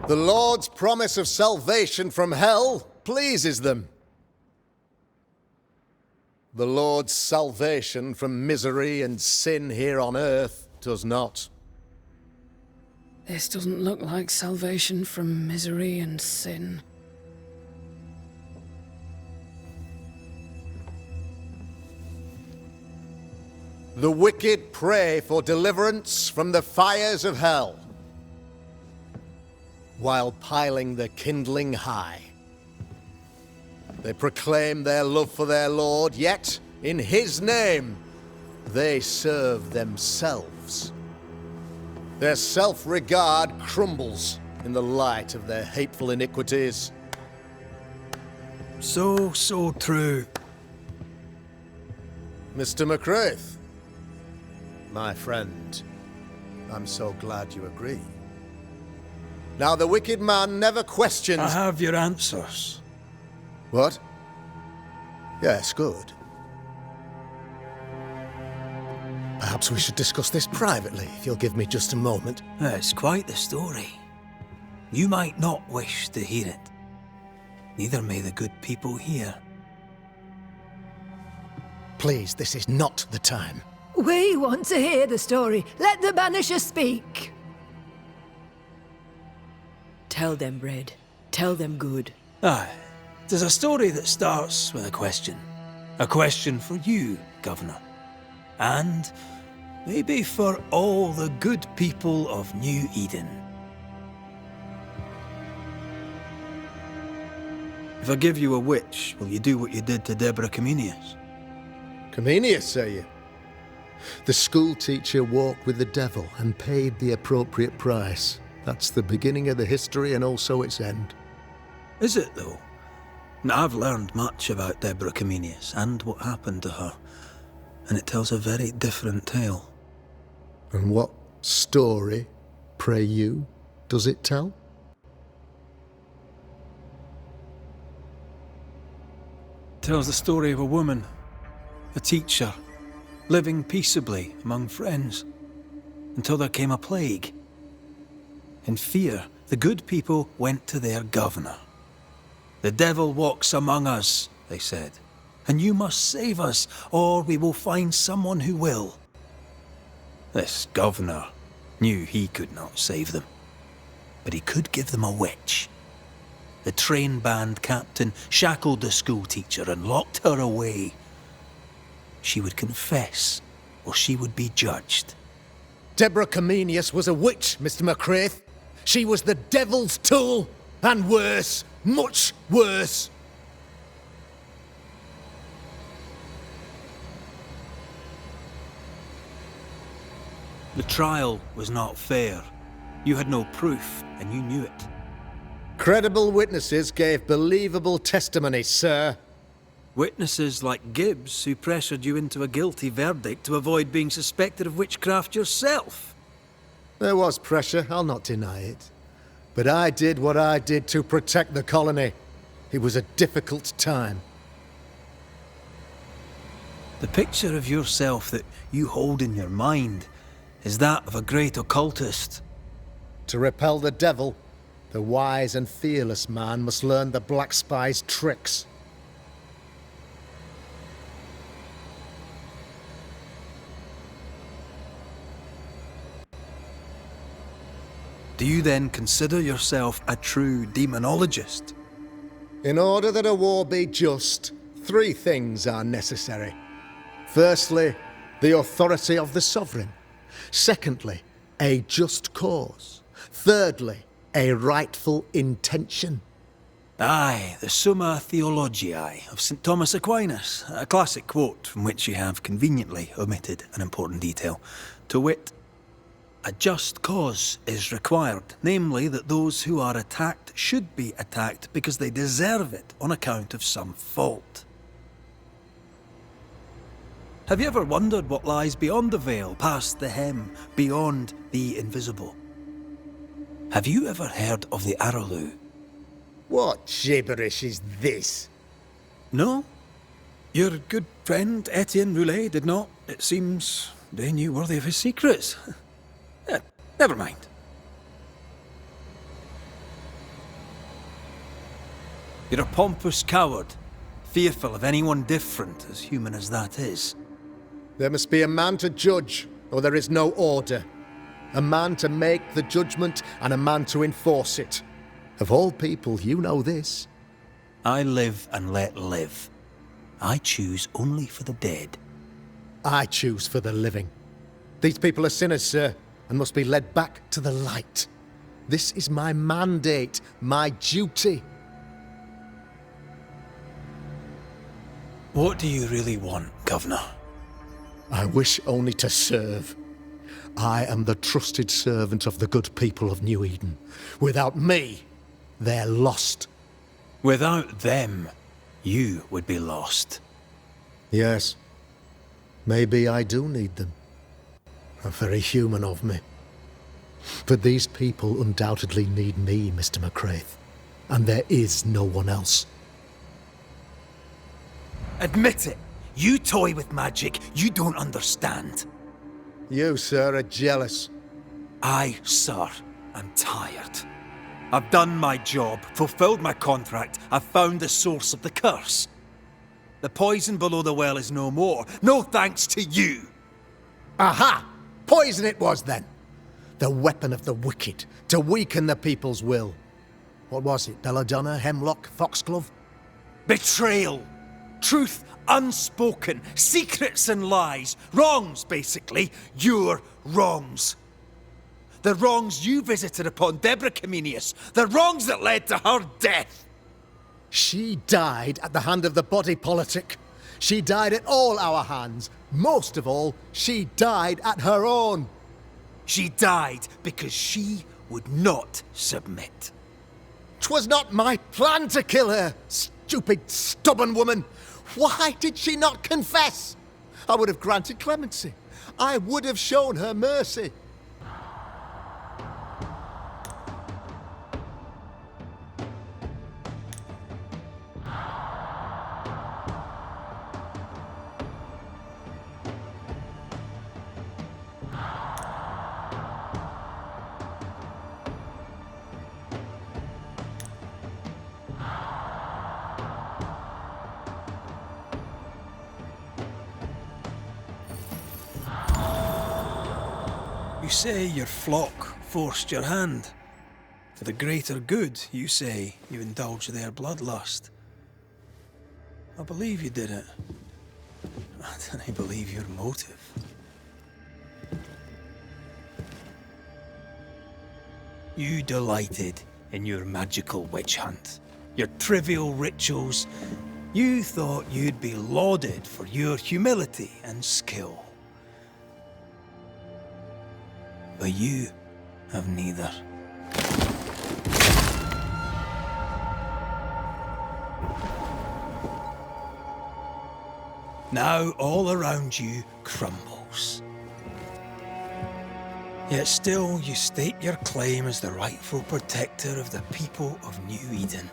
The Lord's promise of salvation from hell pleases them. The Lord's salvation from misery and sin here on earth does not. This doesn't look like salvation from misery and sin. The wicked pray for deliverance from the fires of hell, while piling the kindling high. They proclaim their love for their Lord, yet, in His name, they serve themselves. Their self-regard crumbles in the light of their hateful iniquities. So true. Mr. McCraith, my friend, I'm so glad you agree. Now, the wicked man never questions— I have your answers. What? Yes, good. Perhaps we should discuss this privately, if you'll give me just a moment. It's quite the story. You might not wish to hear it. Neither may the good people here. Please, this is not the time. We want to hear the story. Let the Banishers speak. Tell them, Red. Tell them good. Aye. There's a story that starts with a question. A question for you, Governor. And maybe for all the good people of New Eden. If I give you a witch, will you do what you did to Deborah Comenius? Comenius, say you? The school teacher walked with the devil and paid the appropriate price. That's the beginning of the history and also its end. Is it, though? Now, I've learned much about Deborah Comenius and what happened to her, and it tells a very different tale. And what story, pray you, does it tell? It tells the story of a woman, a teacher, living peaceably among friends, until there came a plague. In fear, the good people went to their governor. "The devil walks among us," they said, "and you must save us, or we will find someone who will." This governor knew he could not save them, but he could give them a witch. The train band captain shackled the school teacher and locked her away. She would confess, or she would be judged. Deborah Comenius was a witch, Mr. McCraith. She was the devil's tool, and worse, much worse. The trial was not fair. You had no proof, and you knew it. Credible witnesses gave believable testimony, sir. Witnesses like Gibbs, who pressured you into a guilty verdict to avoid being suspected of witchcraft yourself. There was pressure, I'll not deny it. But I did what I did to protect the colony. It was a difficult time. The picture of yourself that you hold in your mind is that of a great occultist. To repel the devil, the wise and fearless man must learn the Black Spy's tricks. Do you then consider yourself a true demonologist? In order that a war be just, 3 things are necessary. Firstly, the authority of the sovereign. Secondly, a just cause. Thirdly, a rightful intention. Aye, the Summa Theologiae of St. Thomas Aquinas, a classic quote from which you have conveniently omitted an important detail, to wit, "A just cause is required, namely that those who are attacked should be attacked because they deserve it on account of some fault." Have you ever wondered what lies beyond the veil, past the hem, beyond the invisible? Have you ever heard of the Araloo? What gibberish is this? No? Your good friend Etienne Roulet did not, it seems, deign you worthy of his secrets. Never mind. You're a pompous coward, fearful of anyone different, as human as that is. There must be a man to judge, or there is no order. A man to make the judgment, and a man to enforce it. Of all people, you know this. I live and let live. I choose only for the dead. I choose for the living. These people are sinners, sir, and must be led back to the light. This is my mandate, my duty. What do you really want, Governor? I wish only to serve. I am the trusted servant of the good people of New Eden. Without me, they're lost. Without them, you would be lost. Yes. Maybe I do need them. Very human of me. But these people undoubtedly need me, Mr. McCraith. And there is no one else. Admit it! You toy with magic you don't understand. You, sir, are jealous. I, sir, am tired. I've done my job, fulfilled my contract, I've found the source of the curse. The poison below the well is no more, no thanks to you! Aha! Poison it was, then! The weapon of the wicked, to weaken the people's will. What was it, belladonna, hemlock, foxglove? Betrayal! Truth unspoken, secrets and lies, wrongs, basically, your wrongs. The wrongs you visited upon Deborah Comenius, the wrongs that led to her death. She died at the hand of the body politic. She died at all our hands. Most of all, she died at her own. She died because she would not submit. 'Twas not my plan to kill her, stupid, stubborn woman. Why did she not confess? I would have granted clemency. I would have shown her mercy. You say your flock forced your hand. For the greater good, you say you indulged their bloodlust. I believe you did it. I don't believe your motive. You delighted in your magical witch hunt, your trivial rituals. You thought you'd be lauded for your humility and skill. But you have neither. Now all around you crumbles. Yet still you state your claim as the rightful protector of the people of New Eden.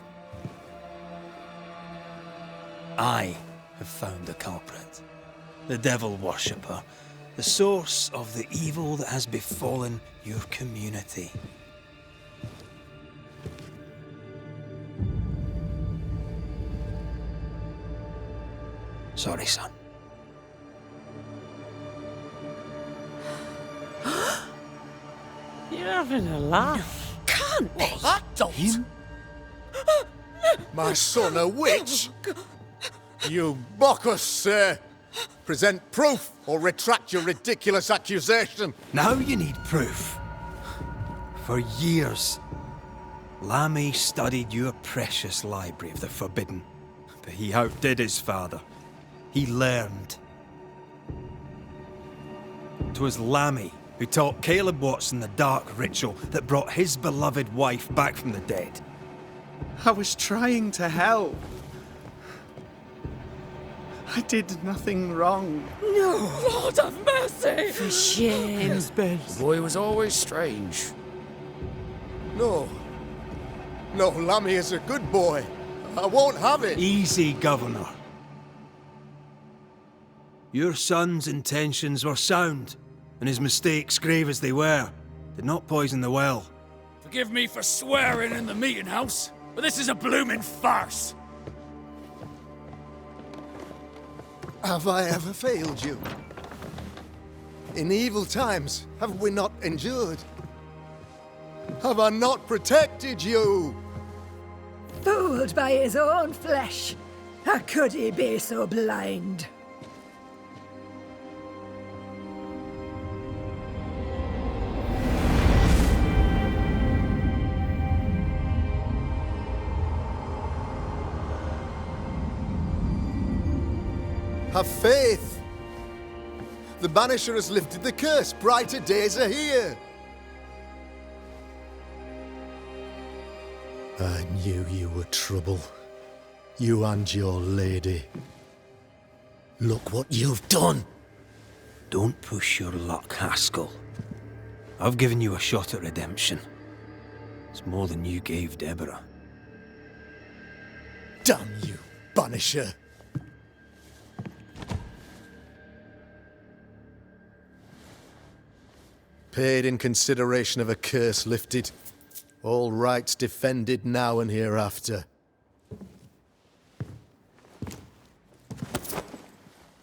I have found the culprit, the devil worshipper, the source of the evil that has befallen your community. Sorry, son. You're having a laugh. Can't be. That don't. Him? My son, a witch? You mock us, sir. Present proof or retract your ridiculous accusation. Now you need proof. For years, Lammy studied your precious library of the forbidden, but he outdid his father. He learned. 'Twas Lammy who taught Caleb Watson the dark ritual that brought his beloved wife back from the dead. I was trying to help. I did nothing wrong. Lord have mercy! For shame. Ben. The boy was always strange. No. No, Lammy is a good boy. I won't have it. Easy, Governor. Your son's intentions were sound, and his mistakes, grave as they were, did not poison the well. Forgive me for swearing in the meeting house, but this is a bloomin' farce. Have I ever failed you? In evil times, have we not endured? Have I not protected you? Fooled by his own flesh. How could he be so blind? Have faith! The Banisher has lifted the curse. Brighter days are here. I knew you were trouble. You and your lady. Look what you've done! Don't push your luck, Haskell. I've given you a shot at redemption. It's more than you gave Deborah. Damn you, Banisher! Paid in consideration of a curse lifted. All rights defended now and hereafter.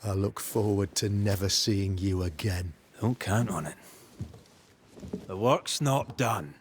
I look forward to never seeing you again. Don't count on it. The work's not done.